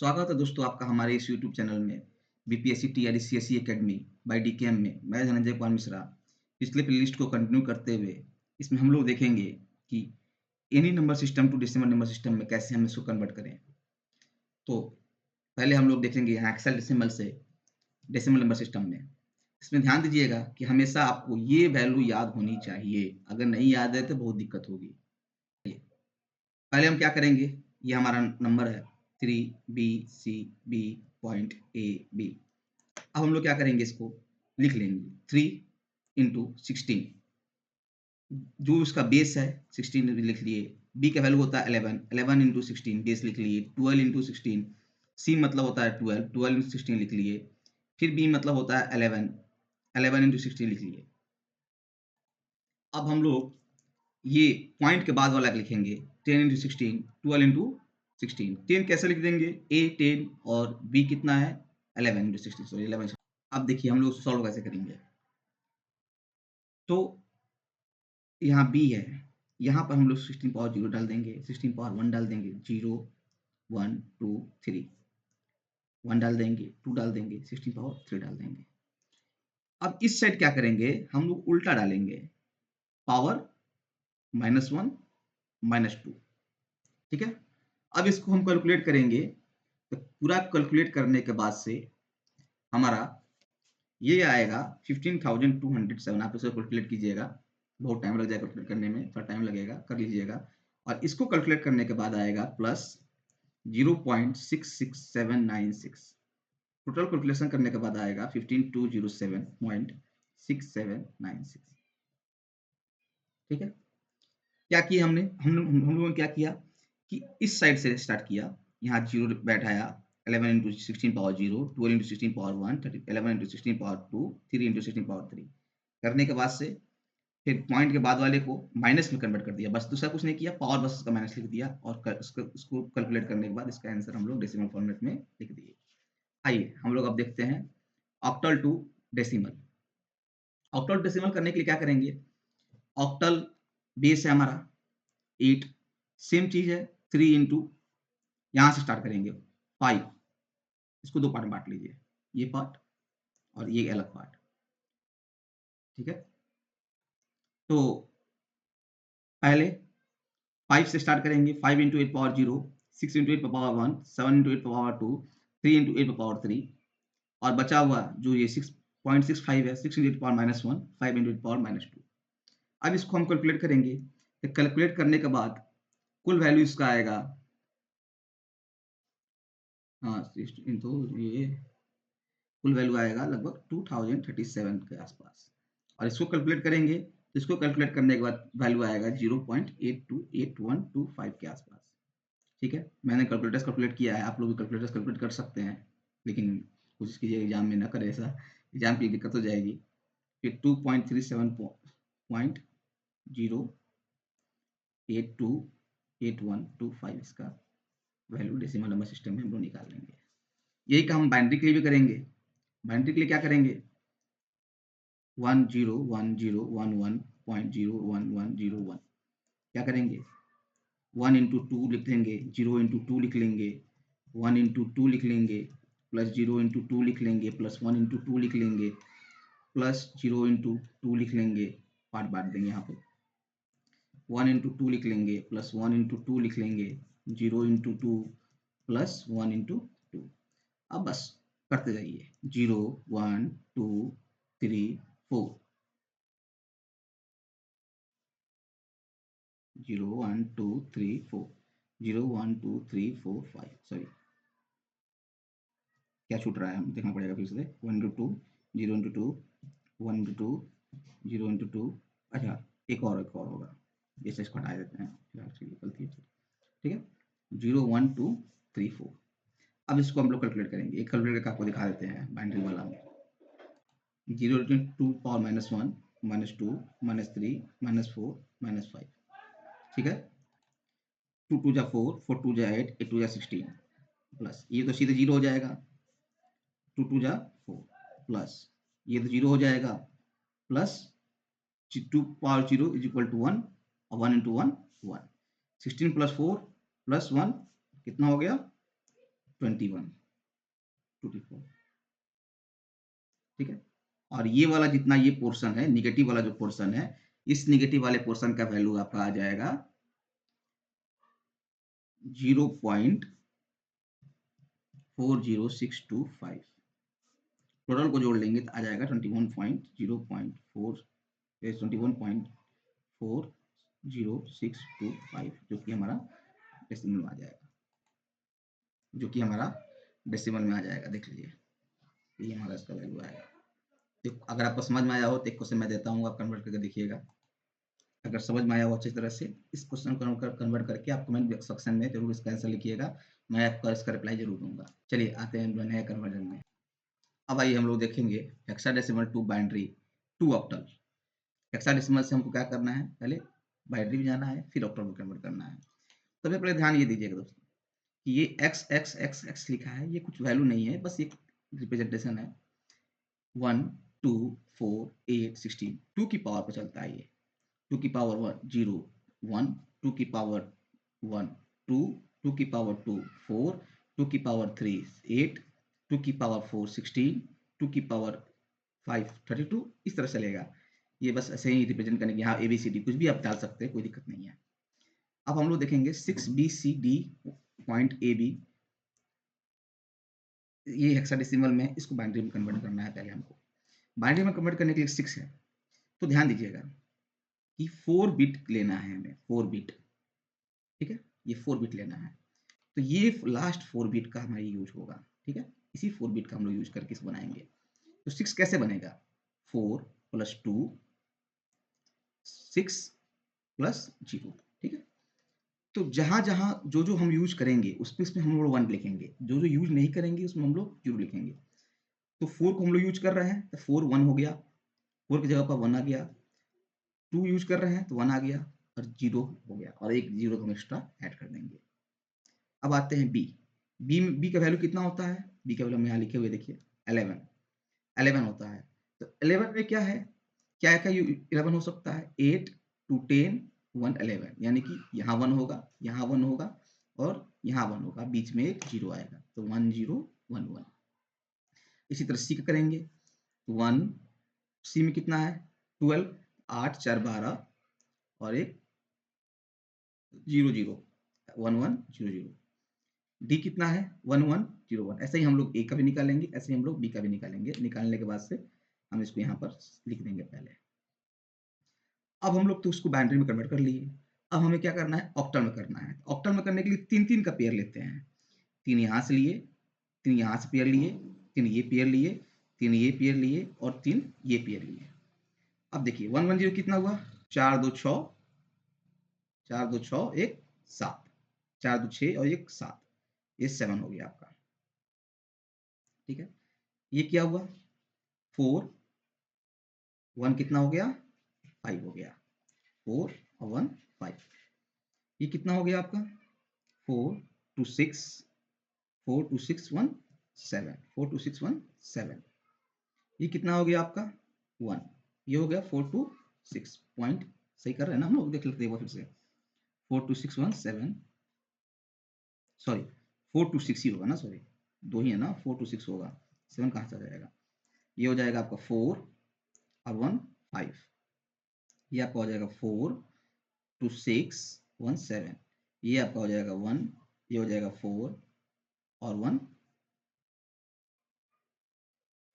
स्वागत है दोस्तों आपका हमारे इस यूट्यूब चैनल में BPSC TRE CSC academy by DKM में मैं धनंजय कुमार मिश्रा। पिछले प्लेलिस्ट को कंटिन्यू करते हुए इसमें हम लोग देखेंगे कि any number system to decimal number system में कैसे हम इसको कन्वर्ट करें। तो पहले हम लोग देखेंगे यहाँ एक्सेल डेसिमल से डेसिमल नंबर सिस्टम में। इसमें ध्यान दीजिएगा कि हमेशा आपको ये वैल्यू याद होनी चाहिए, अगर नहीं याद है तो बहुत दिक्कत होगी। पहले हम क्या करेंगे, ये हमारा नंबर है 3BCB पॉइंट AB। अब हम लोग क्या करेंगे, इसको लिख लेंगे 3 इंटू 16, जो उसका बेस है 16 लिख लिए। B का वैल्यू होता है 11, 11 इंटू 16 बेस लिख लिए। 12 इंटू 16, C मतलब होता है 12, 12 इंटू 16 लिख लिए। फिर B मतलब होता है 11, 11 इंटू 16 लिख लिए। अब हम लोग ये पॉइंट के बाद वाला लिखेंगे 10 इंटू 16, 12 इंटू 16। 10 कैसे लिख देंगे, A 10 और B कितना है 11 इंटू 16, सॉरी 11। अब देखिए हम लोग सॉल्व कैसे करेंगे। तो यहाँ B है, यहाँ पर हम लोग 16 पावर 0 डाल देंगे, 16 पावर 1 डाल देंगे, 0 1 2 3, 1 डाल देंगे, 2 डाल देंगे, 16 पावर 3 डाल देंगे। अब इस साइड क्या करेंगे, हम लोग उल्टा डालेंगे, पावर -1 -2। ठीक है, अब इसको हम कैलकुलेट करेंगे। तो पूरा कैलकुलेट करने के बाद से हमारा ये आएगा 15,207। आप इसको कैलकुलेट कीजिएगा, बहुत टाइम लग जाएगा कैलकुलेट करने में, थोड़ा टाइम लगेगा, कर लीजिएगा। और इसको कैलकुलेट करने के बाद आएगा प्लस 0.66796। टोटल कैलकुलेशन करने के बाद आएगा 15,207.6796। ठीक है, क्या किया हमने, हम लोगों ने क्या किया कि इस साइड से स्टार्ट किया, यहाँ 0 बैठाया, 11 into 16 power 0, 12 into 16 power 1, 11 into 16 power 2, 3 into 16 power 3। करने के बाद से फिर पॉइंट के बाद वाले को माइनस में कन्वर्ट कर दिया, बस दूसरा कुछ नहीं किया, पावर बस उसका माइनस लिख दिया। और उसको कैलकुलेट करने के बाद इसका आंसर हम लोग डेसिमल फॉर्मेट में लिख दिए। आइए हम लोग अब देखते हैं octal to decimal. Octal decimal करने के लिए क्या करेंगे, ऑक्टल बेस है हमारा 8, सेम चीज है 3 इंटू, यहां से स्टार्ट करेंगे 5। इसको दो पार्ट में बांट लीजिए, ये पार्ट और ये अलग पार्ट। ठीक है, तो पहले 5 से स्टार्ट करेंगे, 5 into 8 power 0, 6 into 8 power 1, 7 into 8 power 2, 3 into 8 power 3। और बचा हुआ जो ये 6.65 है, 6 इंटू 8 पावर -1, 5 इंटू 8 पावर -2। अब इसको हम कैलकुलेट करेंगे, तो कैलकुलेट करने के बाद कुल वैल्यू इसका आएगा, हाँ इंटू ये कुल वैल्यू आएगा लगभग 2037 के आसपास। और इसको कैलकुलेट करेंगे, तो इसको कैलकुलेट करने के बाद वैल्यू आएगा 0.828125 के आसपास। ठीक है, मैंने कैलकुलेटर्स कैलकुलेट किया है, आप लोग भी कैलकुलेटर्स कैलकुलेट कर सकते हैं, लेकिन कोशिश कीजिए एग्जाम में ना करें ऐसा, एग्जाम की दिक्कत हो जाएगी। फिर 2.37.0828125 इसका वैल्यू डेसिमल नंबर सिस्टम में हम लोग निकाल लेंगे। यही काम हम बाइनरी के लिए भी करेंगे। बाइनरी के लिए क्या करेंगे, 101011.01101 क्या करेंगे, 1 इंटू 2 लिख लेंगे, 0 इंटू 2 लिख लेंगे, 1 इंटू 2 लिख लेंगे, प्लस 0 इंटू 2 लिख लेंगे, प्लस 1 इंटू 2 लिख लेंगे, प्लस 0 इंटू 2 लिख लेंगे। पार्ट बांट देंगे, यहाँ पे 1 इंटू 2 लिख लेंगे, प्लस 1 इंटू 2 लिख लेंगे, 0 इंटू 2 प्लस 1 इंटू 2। अब बस करते जाइए, 0 1 2 3 4, 0 1 2 3 4, 0 1 2 3 4 5, सॉरी क्या छूट रहा है, हम देखना पड़ेगा फिर से। 1 इंटू 2, 0 इंटू 2, 1 इंटू 2, 0 इंटू 2। अच्छा एक और होगा, जैसे इसको हटा देते हैं फिलहाल, गलती है। ठीक है, 0 1 2 3 4। अब इसको हम लोग कैलकुलेट करेंगे, एक कैलकुलेटर आपको दिखा देते हैं बाइनरी वाला में। 0 इंटू 2 पावर -1, -2, -3, -4, -5। ठीक है, 2 2 जा 4, 4 2 जा 8, 8 2 जा 16, प्लस ये तो सीधे 0 हो जाएगा, 2 2 जा 4, प्लस ये तो 0 हो जाएगा, plus 2 power 0 is equal to 1, और 1 इंटू 1 1। 16 प्लस 4 प्लस 1 कितना हो गया 21 24, ठीक है। और ये वाला जितना ये पोर्शन है, निगेटिव वाला जो पोर्शन है, इस निगेटिव वाले पोर्शन का वैल्यू आपका आ जाएगा 0.40625। टोटल को जोड़ लेंगे तो आ जाएगा 21.0.40625, जो कि हमारा डेसिमल में आ जाएगा, देख लीजिए ये हमारा इसका वैल्यू आएगा। तो अगर आपको समझ में आया हो तो एक क्वेश्चन मैं देता हूँ, आप कन्वर्ट करके देखिएगा। अगर समझ में आया हो अच्छी तरह से, इस क्वेश्चन को कन्वर्ट करके आप कमेंट सेक्शन में जरूर इसका आंसर लिखिएगा, मैं आपका इसका रिप्लाई जरूर दूंगा। चलिए आते हैं नए कन्वर्जन में। अब आइए हम लोग देखेंगे hexadecimal to binary to octal. Hexadecimal से हमको क्या करना है, पहले बाइनरी में जाना है, फिर ऑक्टल में कन्वर्ट करना है। सबसे पहले ध्यान ये दीजिएगा दोस्तों कि ये x x x x लिखा है, ये कुछ वैल्यू नहीं है, बस एक रिप्रेजेंटेशन है। 1 2 4 8 16, 2 की पावर पर चलता है ये। 2 की पावर 1 0 1, 2 की पावर 1 2, 2 की पावर 2 4, 2 की पावर 3 8, 2 की पावर 4 16, 2 की पावर 5 32, इस तरह चलेगा। ये बस ऐसे ही रिप्रेजेंट करने के, यहाँ ABCD कुछ भी आप डाल सकते हैं, कोई दिक्कत नहीं है। अब हम लोग देखेंगे 6BCD पॉइंट AB, ये हेक्साडेसिमल में, इसको बाइनरी में कन्वर्ट करना है। पहले हमको बाइनरी में कन्वर्ट करने के लिए 6 है, तो ध्यान दीजिएगा कि 4 बिट लेना है हमें, 4 बिट, ठीक है, ये 4 बिट लेना है। तो ये लास्ट 4 बिट का हमारी यूज होगा, ठीक है, इसी 4 बिट का हम लोग यूज करके इसको बनाएंगे। तो 6 कैसे बनेगा, 4 + 2 6 + 0, ठीक है। तो जहां जहां जो जो हम यूज करेंगे उसमें हम लोग 1 लिखेंगे, जो जो यूज नहीं करेंगे उसमें हम लोग 0 लिखेंगे। तो 4 को हम लोग यूज कर रहे हैं तो 4 1 हो गया, 4 की जगह पर 1 आ गया। 2 यूज कर रहे हैं तो 1 आ गया, और 0 हो गया, और एक 0 हम एक्स्ट्रा ऐड कर देंगे। अब आते हैं बी का वैल्यू कितना होता है, बी का वैल्यू हम यहाँ लिखे हुए देखिए 11 होता है। तो 11 में क्या है, क्या क्या 11 हो सकता है, 8 2 10 1 11, यानी कि यहाँ 1 होगा, यहाँ 1 होगा, और यहाँ 1 होगा, बीच में एक 0 आएगा, तो 1 0 1 1। इसी तरह सी का करेंगे, 1 सी में कितना है 12, 8 4 12, और एक 0 0 1 1 0 0। डी कितना है 1 1 0 1। ऐसे ही हम लोग ए का भी निकालेंगे, ऐसे ही हम लोग बी का भी निकालेंगे। निकालने के बाद से हम इसको यहाँ पर लिख देंगे पहले। अब हम लोग तो उसको बाइनरी में कन्वर्ट कर लिए, अब हमें क्या करना है, ऑक्टल में करना है। ऑक्टल में करने के लिए 3 3 का पेयर लेते हैं, 3 यहाँ से लिए, 3 यहाँ से पेयर लिए, 3 ये पेयर लिए, 3 ये पेयर लिए, और 3 ये पेयर लिए। अब देखिए 1 1 0 कितना हुआ, 4 2 6, 4 2 6 1 7, 4 2 6 और 1 7, ये 7 हो गया आपका, ठीक है। ये क्या हुआ 4 1 कितना हो गया 5 हो गया, 4 और 1 5। ये कितना हो गया आपका 4 2 6, 4 2 6 1 7, 4 2 6 1 7। ये कितना हो गया आपका 1, ये हो गया 4 2 6 पॉइंट, सही कर रहे हैं ना हम लोग, देख लेते हैं फिर से। 4 2 6 1 7, सॉरी 4 2 6 ही होगा ना, सॉरी 2 ही है ना, 4 2 6 होगा, 7 कहाँ से आ जाएगा। ये हो जाएगा आपका 4 और 1 5, ये आपका हो जाएगा 4 2 6 1 7, ये आपका हो जाएगा 1, ये हो जाएगा 4 और 1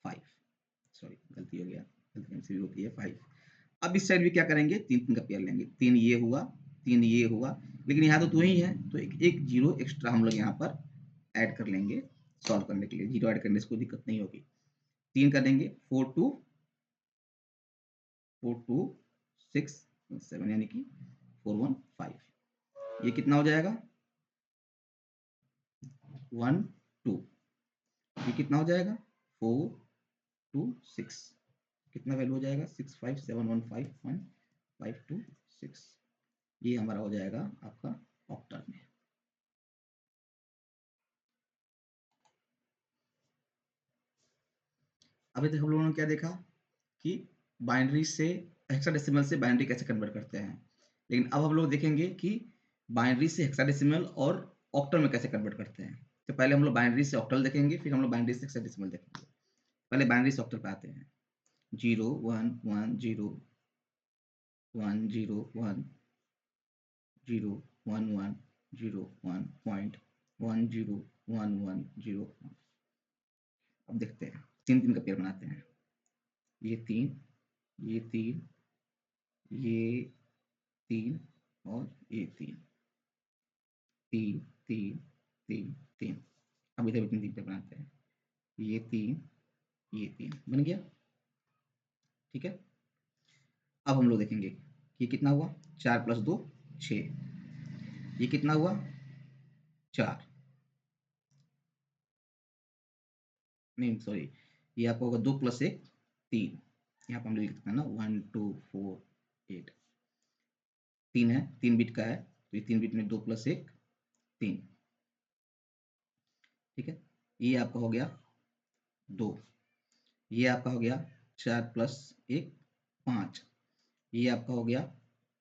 5, सॉरी गलती हो गया, गलती हमसे भी होती है 5। अब इस साइड भी क्या करेंगे, 3 3 का पेयर लेंगे, 3 ये हुआ, 3 ये हुआ, लेकिन यहाँ तो 2 ही है, तो एक 0 एक्स्ट्रा हम लोग यहाँ पर ऐड कर लेंगे सॉल्व करने के लिए। 0 ऐड करने से कोई दिक्कत नहीं होगी। 3 कर देंगे 4 2 6 7, यानी कि 4 1 5। ये कितना हो जाएगा 1 2, ये कितना हो जाएगा 4 2 6, कितना वैल्यू हो जाएगा 6 5 7 1 5 1 5 2 6। ये हमारा हो जाएगा आपका ऑक्टल में। अभी तक हम लोगों ने क्या देखा कि बाइनरी से हेक्साडेसिमल से बाइनरी कैसे कन्वर्ट करते हैं, लेकिन अब हम लोग देखेंगे कि बाइनरी से हेक्साडेसिमल और ऑक्टल में कैसे कन्वर्ट करते हैं। तो पहले हम लोग बाइनरी से ऑक्टल देखेंगे, फिर हम लोग बाइनरी से हेक्साडेसिमल देखेंगे। पहले बाइनरी से ऑक्टल पे आते हैं। 0 1 1 0 1 0 1 0 1 1 0 1 पॉइंट 1 0 1 1 0 1। अब देखते हैं, 3 का पेयर बनाते हैं। ये 3, ये 3, ये 3 और ये 3, 3 3 3 3। अब इधर भी 3 पेयर बनाते हैं। ये 3, ये 3 बन गया। ठीक है। अब हम लोग देखेंगे कि कितना हुआ। 4 + 2 6। ये कितना हुआ 4, नहीं सॉरी, ये आपका होगा 2 + 1 3। यहाँ पर हम लिख सकते हैं ना 1 2 4 8। 3 है, 3 बिट का है, तो ये 3 बिट में 2 + 1 3। ठीक है। ये आपका हो गया 2। ये आपका हो गया 4 + 1 5। ये आपका हो गया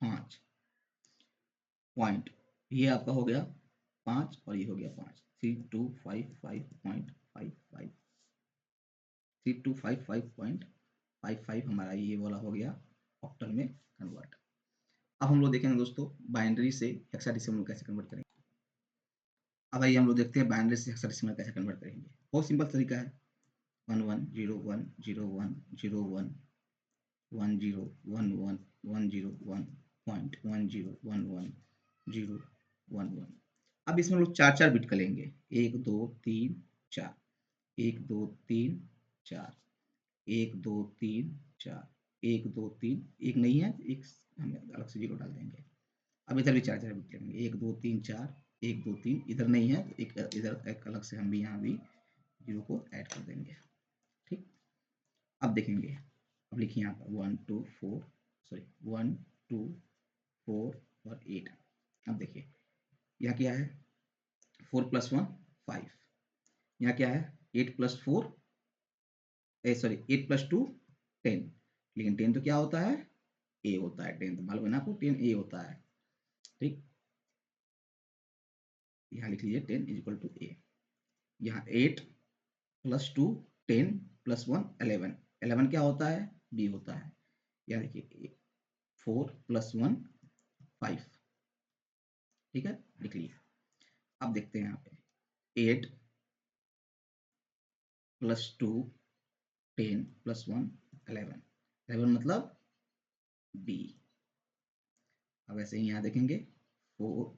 5 पॉइंट। ये आपका हो गया 5 और ये हो गया 5। 3255.55 3255.55 हमारा ये वाला हो गया ऑक्टल में कन्वर्ट। अब हम लोग देखेंगे दोस्तों बाइनरी से हेक्साडेसिमल कैसे कन्वर्ट करेंगे। अब आइए हम लोग देखते हैं बाइनरी से हेक्साडेसिमल कैसे कन्वर्ट करेंगे। बहुत सिंपल तरीका है। 1 1 0 1 0 1 0 1 1 0 1 1 1 0 1 पॉइंट 1 0 1 1 0 1 1। अब इसमें हम लोग 4 बिट का लेंगे। 1 2 3 4, 1 2 3 4, 1 2 3 4, 1 2 3, एक नहीं है, एक हम अलग से 0 डाल देंगे। अब इधर भी 4 बिट लेंगे। 1 2 3 4, 1 2 3, इधर नहीं है, तो एक इधर एक अलग से हम भी यहाँ भी 0 को ऐड कर देंगे। ठीक। अब देखेंगे, अब लिखिए यहाँ पर 1 2 4 सॉरी 1 2 4 और 8। अब देखिए यहाँ क्या है 4 + 1 5। यहाँ क्या है 8 + 4 सॉरी 8 + 2 10। लेकिन 10 तो क्या होता है ए होता है। 10 तो मालूम है ना आपको, 10 ए होता है। ठीक, यहाँ लिख लीजिए 10 = ए। यहाँ 8 + 2 10 + 1 11। 11 क्या होता है बी होता है। यहाँ देखिए 4 + 1 5। ठीक है, लिख लीजिए। अब देखते हैं यहाँ पे 8 + 2 10 + 1 11। 11 मतलब बी। अब ऐसे ही यहाँ देखेंगे 4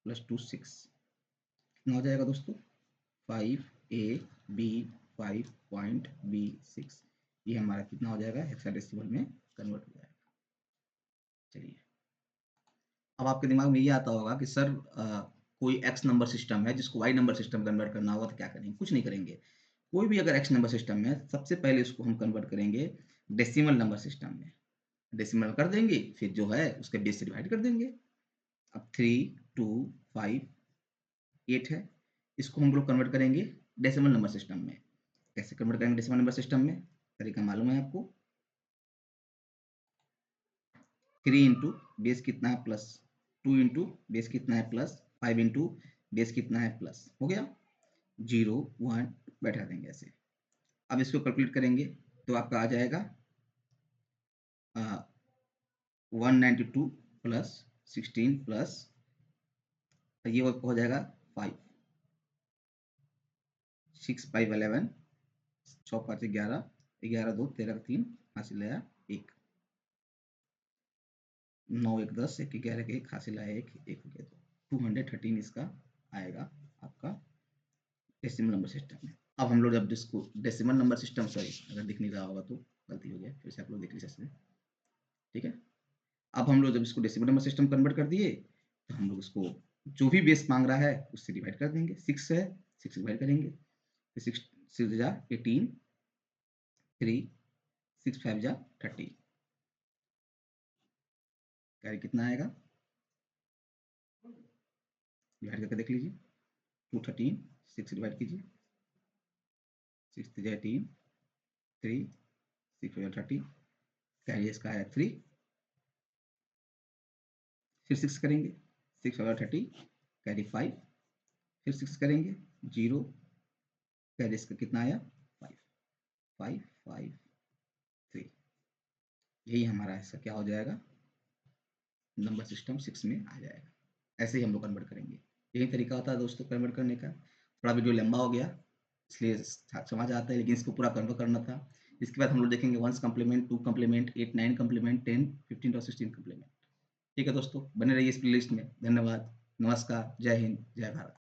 + 2 6। कितना हो जाएगा दोस्तों 5 ए बी 5 पॉइंट बी 6। ये हमारा कितना हो जाएगा हेक्साडेसिमल में कन्वर्ट हो जाएगा। चलिए, अब आपके दिमाग में ये आता होगा कि सर कोई एक्स नंबर सिस्टम है जिसको वाई नंबर सिस्टम कन्वर्ट करना होगा तो क्या करेंगे। कुछ नहीं करेंगे। कोई भी अगर एक्स नंबर सिस्टम है, सबसे पहले उसको हम कन्वर्ट करेंगे डेसिमल नंबर सिस्टम में। डेसिमल कर देंगे, फिर जो है उसके बेस से डिवाइड कर देंगे। अब 3 2 5 8 है, इसको हम लोग कन्वर्ट करेंगे डेसिमल नंबर सिस्टम में। कैसे कन्वर्ट करेंगे डेसिमल नंबर सिस्टम में, तरीका मालूम है आपको। 3 इंटू बेस कितना है प्लस, 2 इंटू बेस कितना है प्लस, 5 इंटू बेस कितना है प्लस, हो गया 0 1 बैठा देंगे ऐसे। अब इसको कैलकुलेट करेंगे तो आपका आ जाएगा 192 प्लस 16 प्लस ये हो जाएगा 5 6 5 11 6 5 11 11 2 13 3 हासिल आया 1 9 1 10 1 11 के 1 हासिल आया 1 1 हो गया। तो 213 इसका आएगा आपका डेसिमल नंबर सिस्टम में। अब हम लोग जब इसको डेसिमल नंबर सिस्टम सॉरी अगर दिख नहीं रहा होगा तो गलती हो गया, फिर से आप लोग देख लीजिए। ठीक है, अब हम लोग जब इसको डेसिमल नंबर सिस्टम कन्वर्ट कर दिए तो हम लोग इसको जो भी बेस मांग रहा है उससे डिवाइड कर देंगे। 6 है 6 डिवाइड करेंगे, 6 6 जा 18 3 6 5 जा 30। कैरी कितना आएगा डिवाइड करके देख लीजिए। 213 6 डिवाइड कीजिए, 6 3 18 3 6 5 30। कैरी इसका है 3। फिर 6 करेंगे 6 5 30 कैरी 5। फिर 6 करेंगे 0 पहले इसका कितना आया 5 5 5 3 यही हमारा ऐसा क्या हो जाएगा नंबर सिस्टम 6 में आ जाएगा। ऐसे ही हम लोग कन्वर्ट करेंगे। यही तरीका होता है दोस्तों कन्वर्ट करने का। थोड़ा वीडियो लंबा हो गया इसलिए समझ आता है, लेकिन इसको पूरा कन्वर्ट करना था। इसके बाद हम लोग देखेंगे 1 कम्प्लीमेंट, 2 कम्प्लीमेंट, 8 9 कम्प्लीमेंट, 10 15 और 16 कम्प्लीमेंट। ठीक है दोस्तों, बने रहिए इस प्लेलिस्ट में। धन्यवाद, नमस्कार, जय हिंद, जय भारत।